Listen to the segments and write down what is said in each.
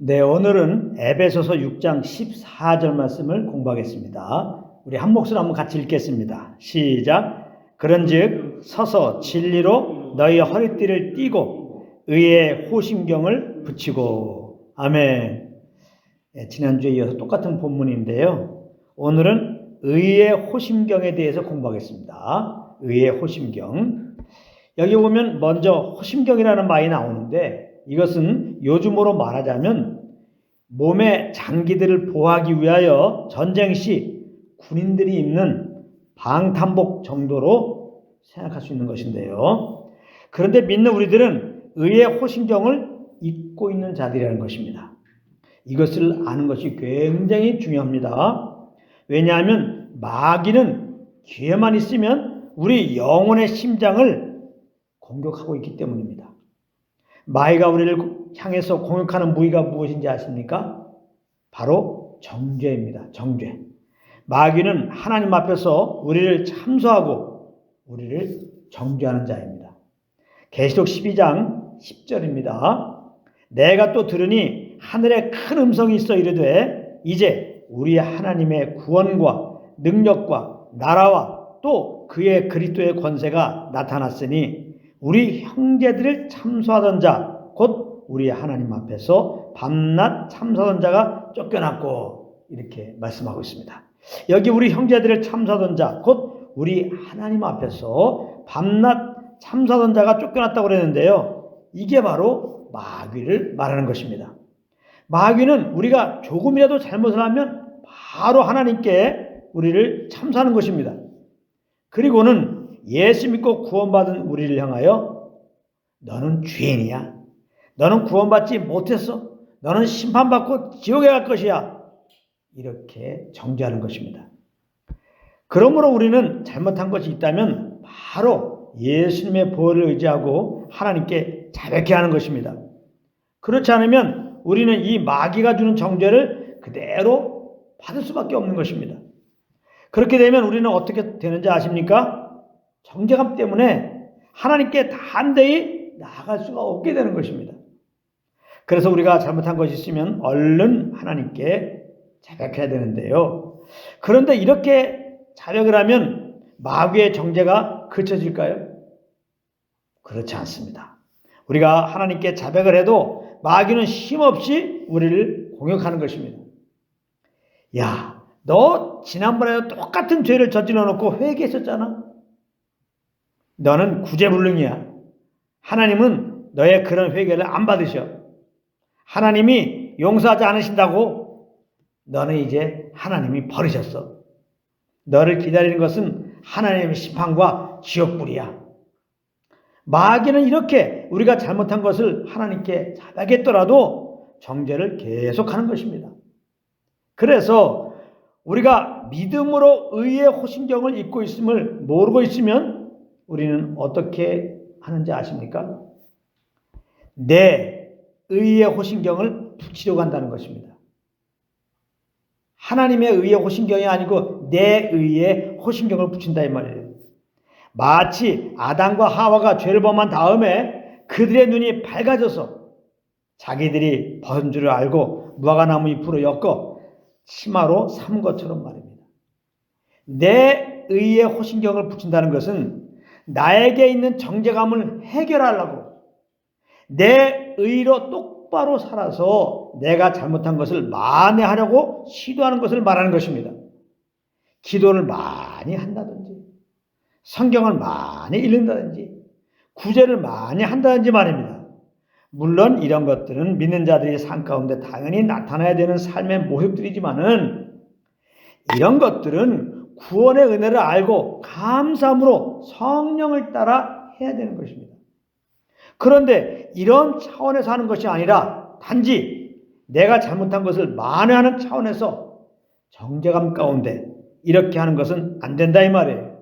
네, 오늘은 에베소서 6장 14절 말씀을 공부하겠습니다. 우리 한 목소리로 한번 같이 읽겠습니다. 시작. 그런즉 서서 진리로 너희 허리띠를 띠고 의의 호심경을 붙이고. 아멘. 네, 지난주에 이어서 똑같은 본문인데요. 오늘은 의의 호심경에 대해서 공부하겠습니다. 의의 호심경. 여기 보면 먼저 호심경이라는 말이 나오는데, 이것은 요즘으로 말하자면 몸의 장기들을 보호하기 위하여 전쟁 시 군인들이 입는 방탄복 정도로 생각할 수 있는 것인데요. 그런데 믿는 우리들은 의의 호심경을 입고 있는 자들이라는 것입니다. 이것을 아는 것이 굉장히 중요합니다. 왜냐하면 마귀는 기회만 있으면 우리 영혼의 심장을 공격하고 있기 때문입니다. 마귀가 우리를 향해서 공격하는 무기가 무엇인지 아십니까? 바로 정죄입니다. 정죄. 마귀는 하나님 앞에서 우리를 참소하고 우리를 정죄하는 자입니다. 계시록 12장 10절입니다. 내가 또 들으니 하늘에 큰 음성이 있어 이르되 이제 우리 하나님의 구원과 능력과 나라와 또 그의 그리스도의 권세가 나타났으니 우리 형제들을 참소하던 자 곧 우리 하나님 앞에서 밤낮 참소하던 자가 쫓겨났고, 이렇게 말씀하고 있습니다. 여기 우리 형제들을 참소하던 자 곧 우리 하나님 앞에서 밤낮 참소하던 자가 쫓겨났다고 그랬는데요. 이게 바로 마귀를 말하는 것입니다. 마귀는 우리가 조금이라도 잘못을 하면 바로 하나님께 우리를 참소하는 것입니다. 그리고는 예수 믿고 구원받은 우리를 향하여 너는 죄인이야. 너는 구원받지 못했어. 너는 심판받고 지옥에 갈 것이야. 이렇게 정죄하는 것입니다. 그러므로 우리는 잘못한 것이 있다면 바로 예수님의 보혈을 의지하고 하나님께 자백해야 하는 것입니다. 그렇지 않으면 우리는 이 마귀가 주는 정죄를 그대로 받을 수밖에 없는 것입니다. 그렇게 되면 우리는 어떻게 되는지 아십니까? 정죄감 때문에 하나님께 단대히 나아갈 수가 없게 되는 것입니다. 그래서 우리가 잘못한 것이 있으면 얼른 하나님께 자백해야 되는데요. 그런데 이렇게 자백을 하면 마귀의 정죄가 그쳐질까요? 그렇지 않습니다. 우리가 하나님께 자백을 해도 마귀는 힘없이 우리를 공격하는 것입니다. 야, 너 지난번에도 똑같은 죄를 저질러 놓고 회개했었잖아. 너는 구제불능이야. 하나님은 너의 그런 회개를 안 받으셔. 하나님이 용서하지 않으신다고 너는 이제 하나님이 버리셨어. 너를 기다리는 것은 하나님의 심판과 지옥불이야. 마귀는 이렇게 우리가 잘못한 것을 하나님께 자백했더라도 정죄를 계속하는 것입니다. 그래서 우리가 믿음으로 의의 호심경을 입고 있음을 모르고 있으면 우리는 어떻게 하는지 아십니까? 내 의의 호심경을 붙이려고 한다는 것입니다. 하나님의 의의 호심경이 아니고 내 의의 호심경을 붙인다 이 말이에요. 마치 아담과 하와가 죄를 범한 다음에 그들의 눈이 밝아져서 자기들이 벗은 줄을 알고 무화과나무 잎으로 엮어 치마로 삼은 것처럼 말입니다. 내 의의 호심경을 붙인다는 것은 나에게 있는 정죄감을 해결하려고 내 의로 똑바로 살아서 내가 잘못한 것을 만회하려고 시도하는 것을 말하는 것입니다. 기도를 많이 한다든지 성경을 많이 읽는다든지 구제를 많이 한다든지 말입니다. 물론 이런 것들은 믿는 자들의 삶 가운데 당연히 나타나야 되는 삶의 모습들이지만은 이런 것들은 구원의 은혜를 알고 감사함으로 성령을 따라 해야 되는 것입니다. 그런데 이런 차원에서 하는 것이 아니라 단지 내가 잘못한 것을 만회하는 차원에서 정죄감 가운데 이렇게 하는 것은 안 된다 이 말이에요.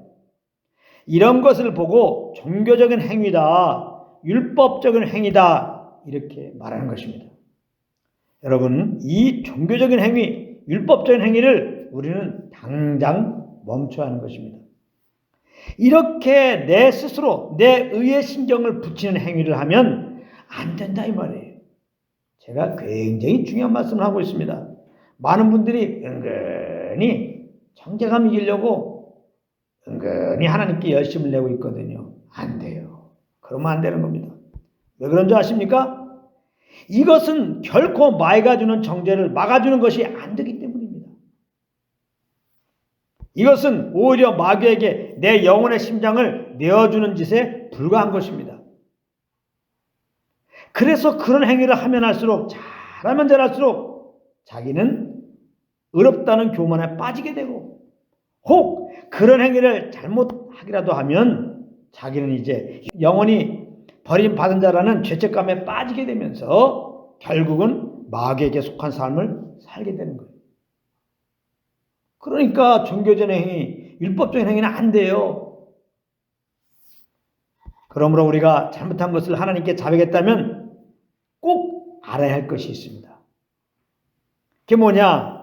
이런 것을 보고 종교적인 행위다, 율법적인 행위다 이렇게 말하는 것입니다. 여러분, 이 종교적인 행위, 율법적인 행위를 우리는 당장 멈춰야 하는 것입니다. 이렇게 내 스스로 내 의의 신경을 붙이는 행위를 하면 안 된다 이 말이에요. 제가 굉장히 중요한 말씀을 하고 있습니다. 많은 분들이 은근히 정죄감 이기려고 은근히 하나님께 열심을 내고 있거든요. 안 돼요. 그러면 안 되는 겁니다. 왜 그런 줄 아십니까? 이것은 결코 마귀가 주는 정죄를 막아주는 것이 안 되기 때문입니다. 이것은 오히려 마귀에게 내 영혼의 심장을 내어주는 짓에 불과한 것입니다. 그래서 그런 행위를 하면 할수록, 잘하면 잘할수록 자기는 의롭다는 교만에 빠지게 되고, 혹 그런 행위를 잘못하기라도 하면 자기는 이제 영원히 버림받은 자라는 죄책감에 빠지게 되면서 결국은 마귀에게 속한 삶을 살게 되는 거예요. 그러니까 종교적인 행위, 율법적인 행위는 안 돼요. 그러므로 우리가 잘못한 것을 하나님께 자백했다면 꼭 알아야 할 것이 있습니다. 그게 뭐냐?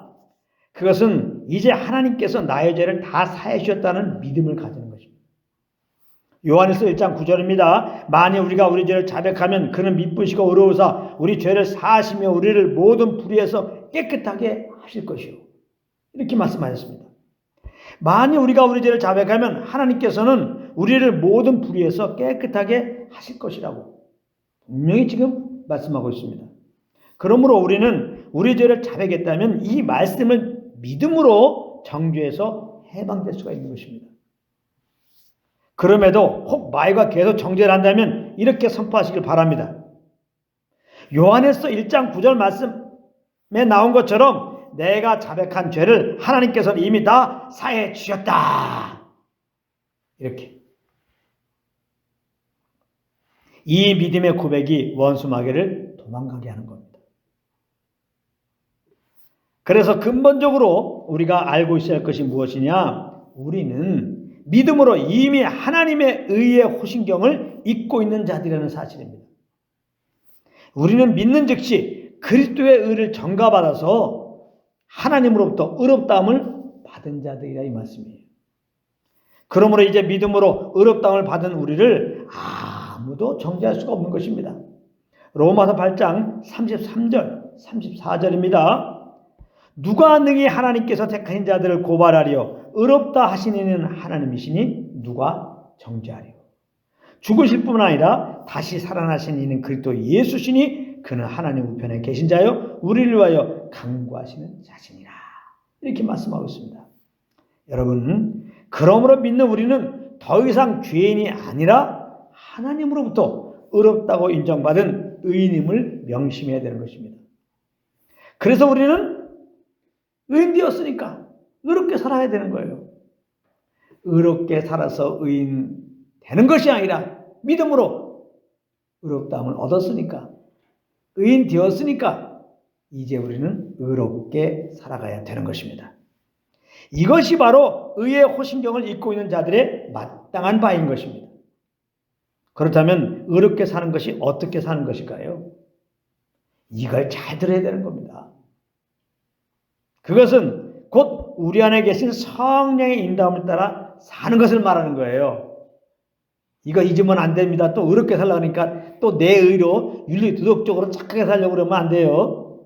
그것은 이제 하나님께서 나의 죄를 다 사해 주셨다는 믿음을 가지는 것입니다. 요한일서 1장 9절입니다. 만일 우리가 우리 죄를 자백하면 그는 미쁘시고 의로우사 우리 죄를 사하시며 우리를 모든 불의에서 깨끗하게 하실 것이요. 이렇게 말씀하셨습니다. 만일 우리가 우리 죄를 자백하면 하나님께서는 우리를 모든 불의에서 깨끗하게 하실 것이라고 분명히 지금 말씀하고 있습니다. 그러므로 우리는 우리 죄를 자백했다면 이 말씀을 믿음으로 정죄에서 해방될 수가 있는 것입니다. 그럼에도 혹 마귀가 계속 정죄를 한다면 이렇게 선포하시길 바랍니다. 요한일서 1장 9절 말씀에 나온 것처럼 내가 자백한 죄를 하나님께서는 이미 다 사해 주셨다. 이렇게. 이 믿음의 고백이 원수 마귀를 도망가게 하는 겁니다. 그래서 근본적으로 우리가 알고 있어야 할 것이 무엇이냐? 우리는 믿음으로 이미 하나님의 의의 호신경을 입고 있는 자들이라는 사실입니다. 우리는 믿는 즉시 그리스도의 의를 전가받아서 하나님으로부터 의롭다함을 받은 자들이라 이 말씀이에요. 그러므로 이제 믿음으로 의롭다함을 받은 우리를 아무도 정죄할 수가 없는 것입니다. 로마서 8장 33절, 34절입니다. 누가 능히 하나님께서 택하신 자들을 고발하리요? 의롭다 하신 이는 하나님이시니 누가 정죄하리요? 죽으실 뿐 아니라 다시 살아나신 이는 그리스도 예수시니 그는 하나님 우편에 계신 자요 우리를 위하여 간구하시는 자신이라. 이렇게 말씀하고 있습니다. 여러분, 그러므로 믿는 우리는 더 이상 죄인이 아니라 하나님으로부터 의롭다고 인정받은 의인임을 명심해야 되는 것입니다. 그래서 우리는 의인 되었으니까 의롭게 살아야 되는 거예요. 의롭게 살아서 의인 되는 것이 아니라 믿음으로 의롭다함을 얻었으니까, 의인 되었으니까 이제 우리는 의롭게 살아가야 되는 것입니다. 이것이 바로 의의 호신경을 입고 있는 자들의 마땅한 바인 것입니다. 그렇다면 의롭게 사는 것이 어떻게 사는 것일까요? 이걸 잘 들어야 되는 겁니다. 그것은 곧 우리 안에 계신 성령의 인도함을 따라 사는 것을 말하는 거예요. 이거 잊으면 안 됩니다. 또 의롭게 살려고 하니까 또 내 의로 윤리 도덕적으로 착하게 살려고 그러면 안 돼요.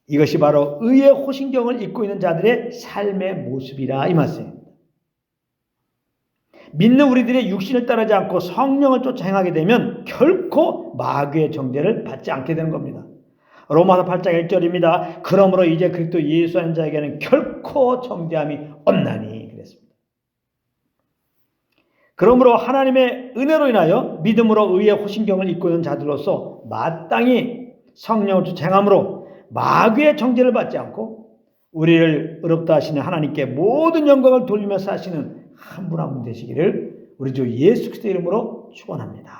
이것이 바로 의의 호신경을 입고 있는 자들의 삶의 모습이라 이 말씀입니다. 믿는 우리들의 육신을 따르지 않고 성령을 쫓아 행하게 되면 결코 마귀의 정죄를 받지 않게 되는 겁니다. 로마서 8장 1절입니다. 그러므로 이제 그리스도 예수 안에 자에게는 결코 정죄함이 없나니 그랬습니다. 그러므로 하나님의 은혜로 인하여 믿음으로 의의 호신경을 입고 있는 자들로서 마땅히 성령을 쫓아 행함으로 마귀의 정죄를 받지 않고 우리를 의롭다 하시는 하나님께 모든 영광을 돌리며 사시는 한 분 한 분 되시기를 우리 주 예수 그리스도 이름으로 축원합니다.